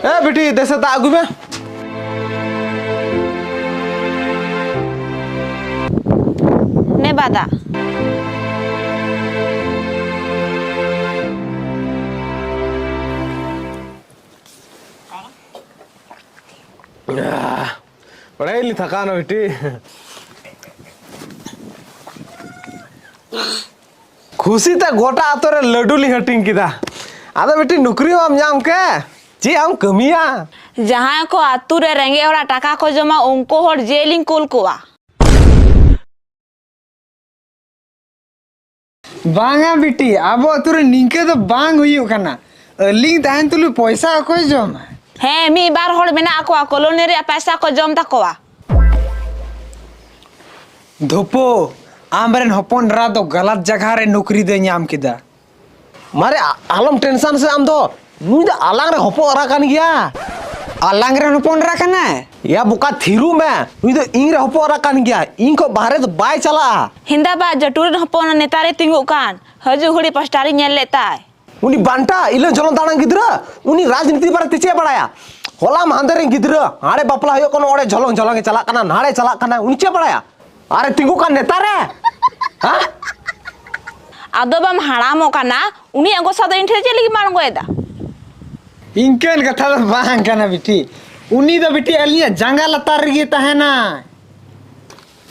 ए बेटी देसे दा आगु में ने बादा पढ़ाई ली थकान बेटी खुशी ते गोटा आतो रे लड्डू ली हटिंग किदा आदा बेटी नौकरी हम नाम के जी हम कमिया जहां को आतु रे रेंगे होड़ा टाका को जमा उनको होड़ जेलिंग कुल कोआ बांगा बेटी अब तुरे निंके तो बांग हुई कना अलिंग ताहन तुलु पैसा को जम हे मी बार होड़ मेना को कॉलोनी रे पैसा को जम तकोआ धोपो आमरेन हपन रा तो गलत जगह रे नौकरी दे नाम किदा मारे आलम टेंशन से आम दो नुई द आलांग रे हपो अरा कान गया आलांग रे हपन रा कना या बुका थिरु में नुई द इंग रे हपो अरा कान गया इंग को बाहरे तो बाय चला हिंदा बा जटुर हपन नेतारे तिंगु कान हजु हुड़ी पस्टारी नेल लेताय उनी बांटा इलन जलन दाना गिद्रा उनी राजनीति बारे तिचे बड़ाया होला मांदे रे गिद्रा हाड़े बापला हयो कोनो ओडे झलंग झलंग चला कना नाड़े चला कना उनी चे बड़ाया अरे तिंगु का नेता रे हां आदो बम हाड़ामो काना उनी अंगो सादा इंठे चली की मांगो एदा इनकेन कथा तो बांग कना बेटी उनी तो बेटी अलिया जंगा लतार गे तहना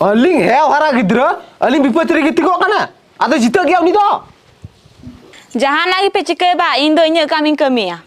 अलिंग है हरा गिद्रा अलिंग विपत रे गितिको कना आदो जीत गया उनी दो जहां नागी पे चिके बा इन दो इने कामिंग कमिया